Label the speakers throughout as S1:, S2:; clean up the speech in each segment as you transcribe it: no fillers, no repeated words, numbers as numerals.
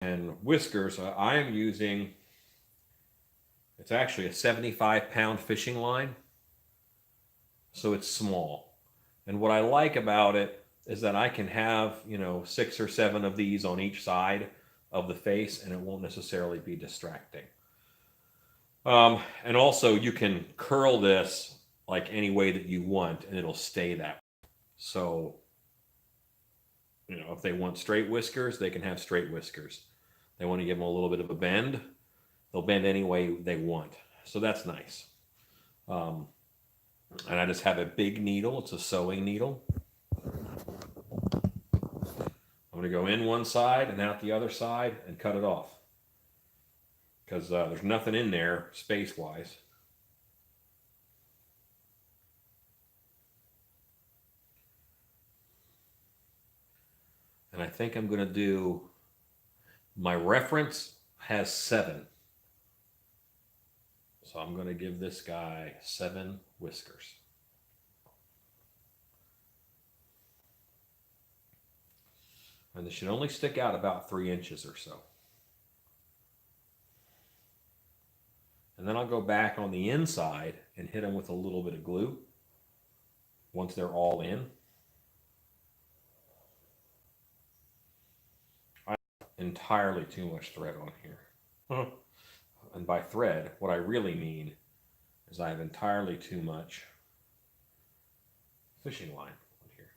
S1: And whiskers, I am using, it's actually a 75-pound fishing line, so it's small. And what I like about it is that I can have, 6 or 7 of these on each side of the face, and it won't necessarily be distracting. And also, you can curl this like any way that you want, and it'll stay that way. So, if they want straight whiskers, they can have straight whiskers. They want to give them a little bit of a bend, they'll bend any way they want. So that's nice. Um, and I just have a big needle. It's a sewing needle. I'm going to go in one side and out the other side and cut it off because there's nothing in there space wise. And I think I'm going to do, my reference has 7. So I'm going to give this guy 7 whiskers. And this should only stick out about 3 inches or so. And then I'll go back on the inside and hit them with a little bit of glue once they're all in. I have entirely too much thread on here. And by thread, what I really mean is I have entirely too much fishing line on here.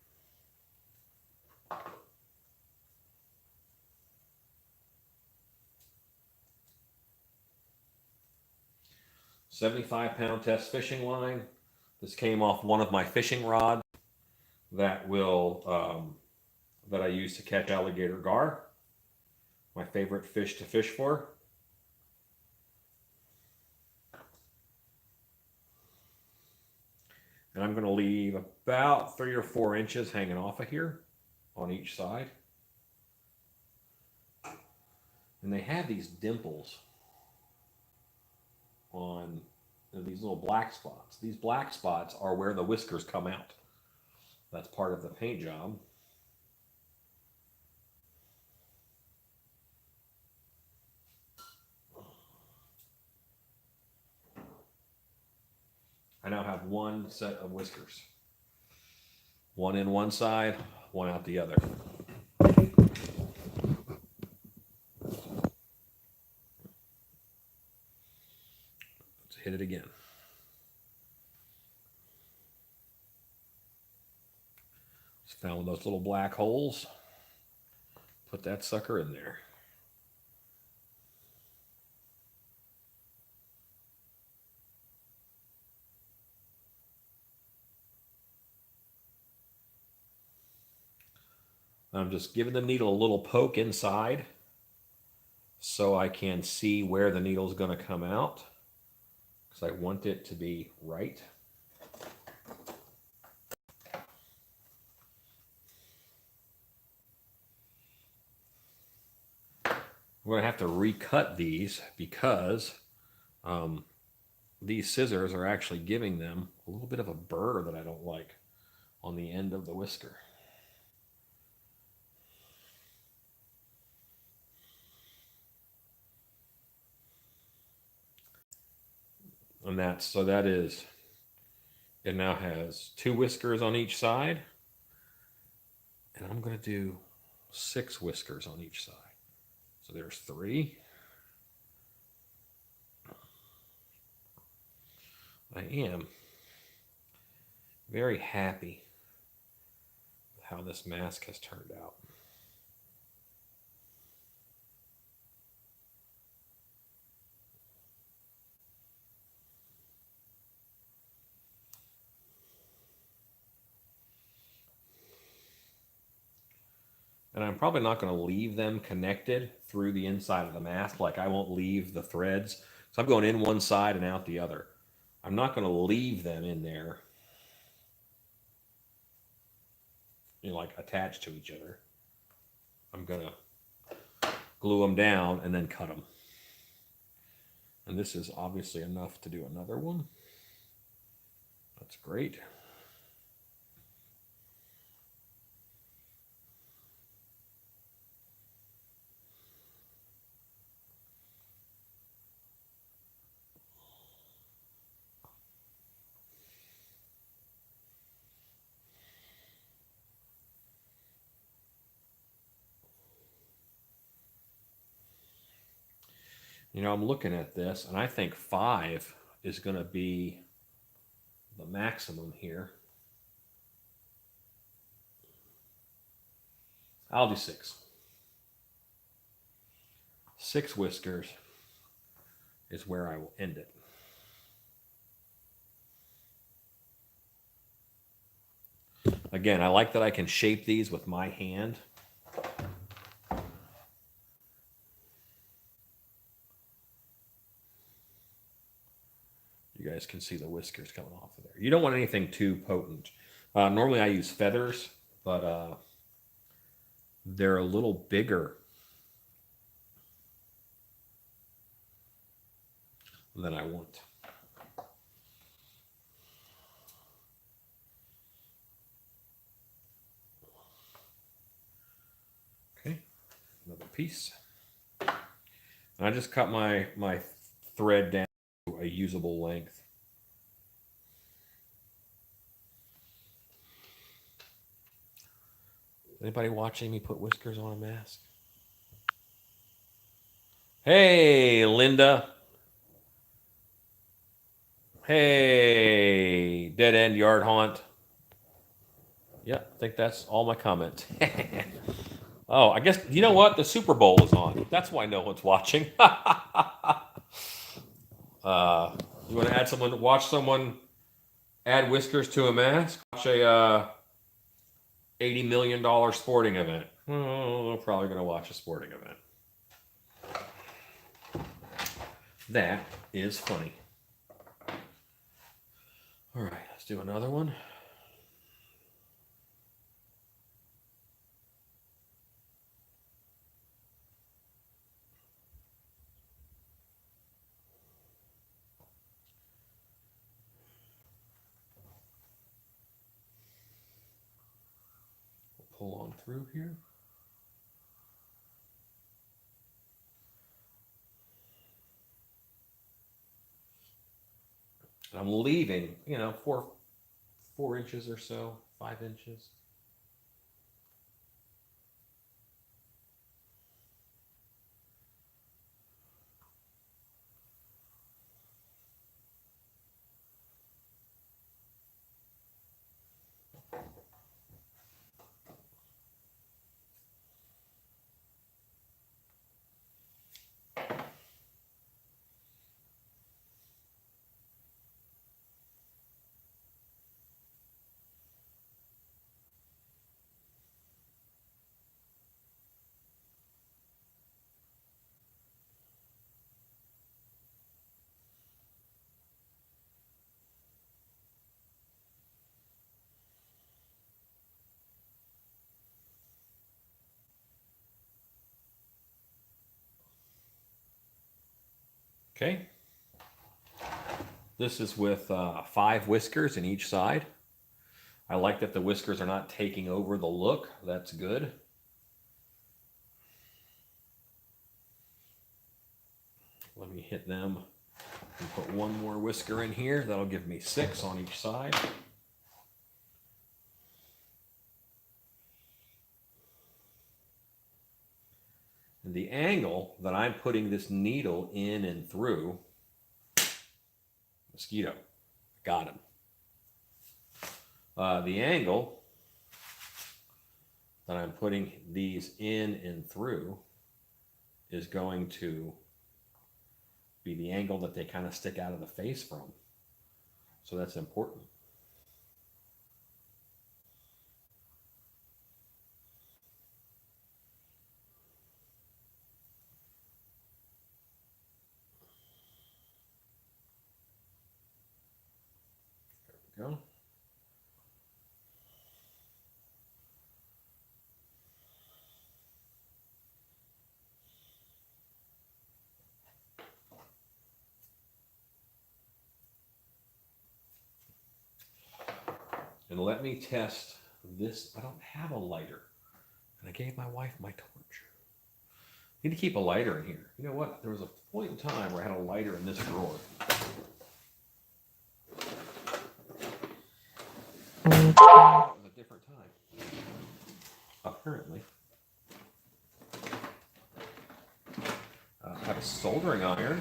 S1: 75-pound test fishing line. This came off one of my fishing rods that that I use to catch alligator gar. My favorite fish to fish for. And I'm going to leave about 3 or 4 inches hanging off of here on each side. And they have these dimples on these little black spots. These black spots are where the whiskers come out. That's part of the paint job. I now have one set of whiskers. One in one side, one out the other. Let's hit it again. Just found one of those little black holes. Put that sucker in there. I'm just giving the needle a little poke inside so I can see where the needle is going to come out because I want it to be right. I'm going to have to recut these because these scissors are actually giving them a little bit of a burr that I don't like on the end of the whisker. And that is, it now has 2 whiskers on each side. And I'm going to do 6 whiskers on each side. So there's 3. I am very happy with how this mask has turned out. And I'm probably not going to leave them connected through the inside of the mask. Like I won't leave the threads. So I'm going in one side and out the other. I'm not going to leave them in there, like attached to each other. I'm going to glue them down and then cut them. And this is obviously enough to do another one. That's great. You know, I'm looking at this, and I think 5 is going to be the maximum here. I'll do 6. 6 whiskers is where I will end it. Again, I like that I can shape these with my hand. You guys can see the whiskers coming off of there. You don't want anything too potent. Normally I use feathers, but they're a little bigger than I want. Okay, another piece. And I just cut my thread down to a usable length. Anybody watching me put whiskers on a mask? Hey, Linda. Hey, dead end yard haunt. Yeah, I think that's all my comments. Oh, I guess, you know what? The Super Bowl is on. That's why no one's watching. You want to watch someone add whiskers to a mask? Watch a $80 million sporting event. Oh, I'm probably going to watch a sporting event. That is funny. All right, let's do another one. We'll pull on through here. I'm leaving, 4 inches or so, 5 inches. Okay. This is with 5 whiskers in each side. I like that the whiskers are not taking over the look. That's good. Let me hit them and put 1 more whisker in here. That'll give me 6 on each side. And the angle that I'm putting this needle in and through, mosquito, got him. The angle that I'm putting these in and through is going to be the angle that they kind of stick out of the face from. So that's important. There we go. And let me test this. I don't have a lighter. And I gave my wife my torch. Need to keep a lighter in here. You know what? There was a point in time where I had a lighter in this drawer. That was a different time. Apparently. I have soldering iron.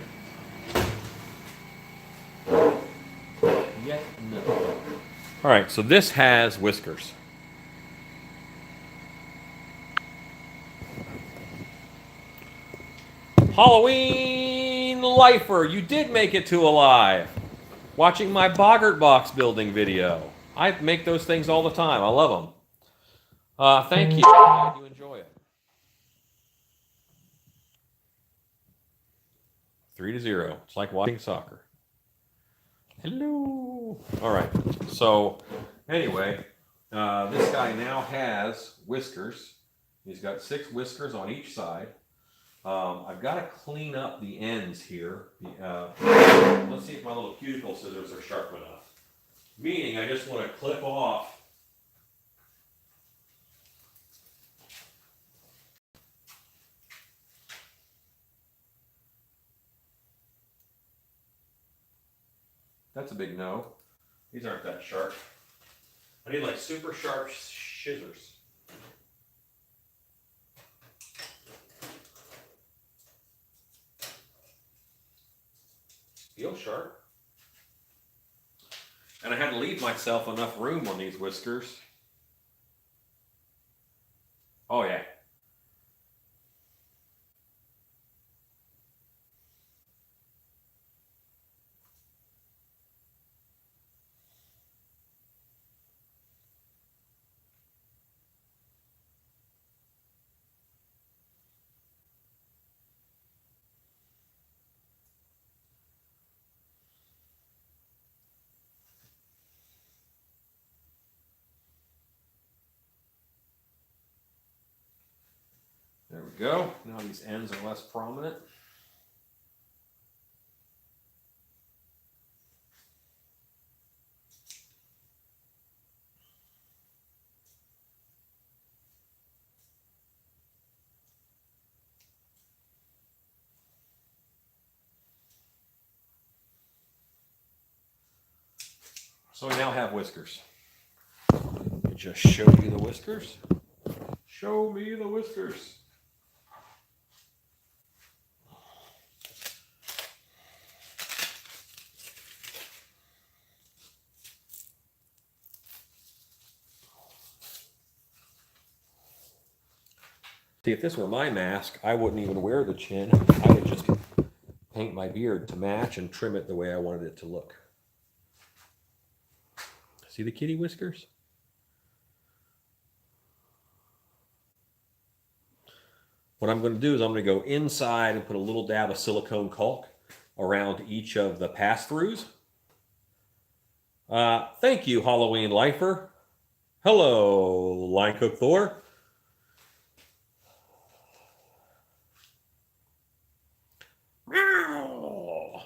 S1: Yet no. All right, so this has whiskers. Halloween lifer, you did make it to alive. Watching my Boggart box building video. I make those things all the time. I love them. Thank you. I'm glad you enjoy it. 3-0. It's like watching soccer. Hello. All right. So, anyway, this guy now has whiskers. He's got 6 whiskers on each side. I've got to clean up the ends here. Let's see if my little cuticle scissors are sharp enough. Meaning, I just want to clip off. That's a big no. These aren't that sharp. I need like super sharp scissors. Feel sharp. And I had to leave myself enough room on these whiskers. Oh yeah. There we go. Now these ends are less prominent. So we now have whiskers. Let me just show you the whiskers. Show me the whiskers. See, if this were my mask, I wouldn't even wear the chin. I would just paint my beard to match and trim it the way I wanted it to look. See the kitty whiskers? What I'm going to do is I'm going to go inside and put a little dab of silicone caulk around each of the pass-throughs. Thank you, Halloween lifer. Hello, Line Cook Thor. Meow.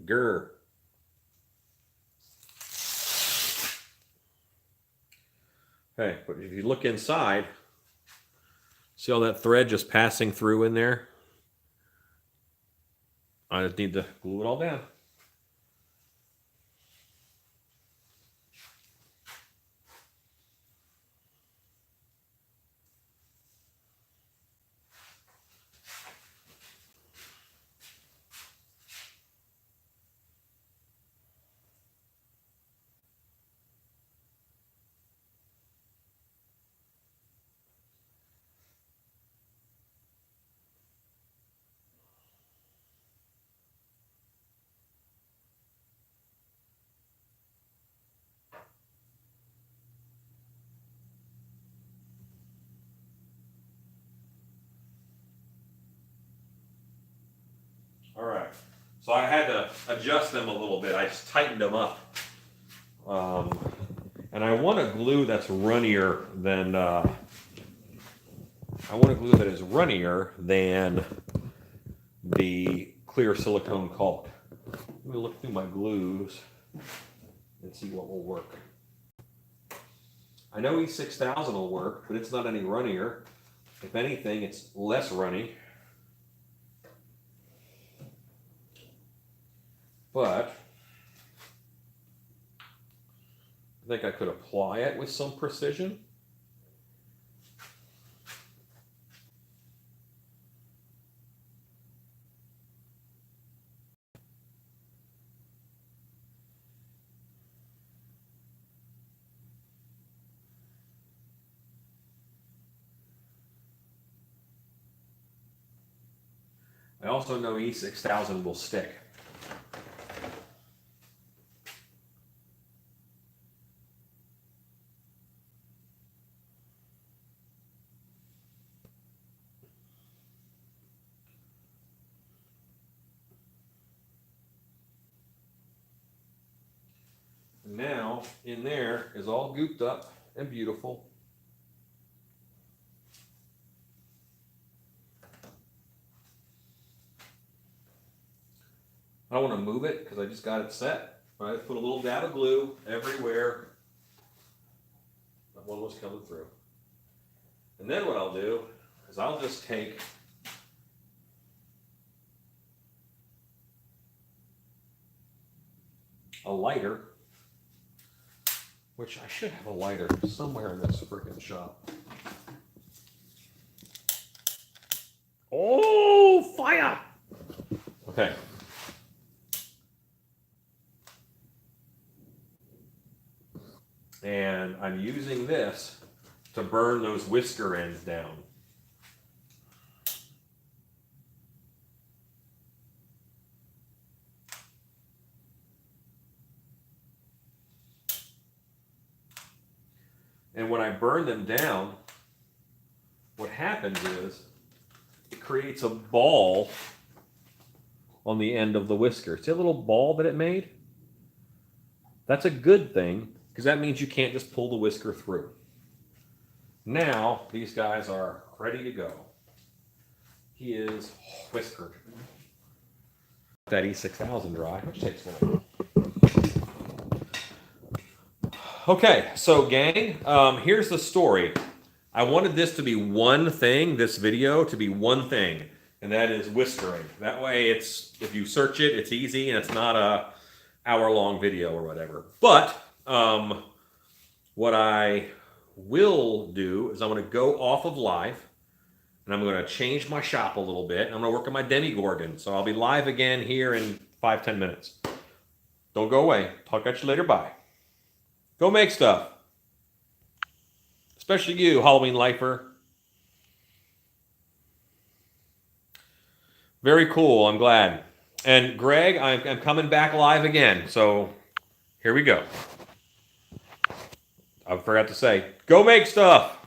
S1: Grr. Okay, but if you look inside, see all that thread just passing through in there? I just need to glue it all down. All right, so I had to adjust them a little bit. I just tightened them up. And I want a glue that's runnier than, I want a glue that is runnier than the clear silicone caulk. Let me look through my glues and see what will work. I know E6000 will work, but it's not any runnier. If anything, it's less runny. But I think I could apply it with some precision. I also know E6000 will stick. And now, in there is all gooped up and beautiful. I don't want to move it because I just got it set. Right? Put a little dab of glue everywhere that one was coming through. And then what I'll do is I'll just take a lighter, which I should have a lighter somewhere in this freaking shop. Oh, fire! Okay. And I'm using this to burn those whisker ends down. And when I burn them down, what happens is it creates a ball on the end of the whisker. See a little ball that it made? That's a good thing because that means you can't just pull the whisker through. Now, these guys are ready to go. He is whiskered. That E6000 dry, which takes a while. Okay, so gang, here's the story. I wanted this to be one thing, this video to be one thing, and that is whiskering. That way it's, if you search it, it's easy and it's not a hour-long video or whatever. But what I will do is I'm going to go off of live and I'm going to change my shop a little bit. I'm going to work on my Demigorgon. So I'll be live again here in 5-10 minutes. Don't go away. Talk at you later. Bye. Go make stuff. Especially you, Halloween lifer. Very cool. I'm glad. And Greg, I'm coming back live again. So here we go. I forgot to say, go make stuff.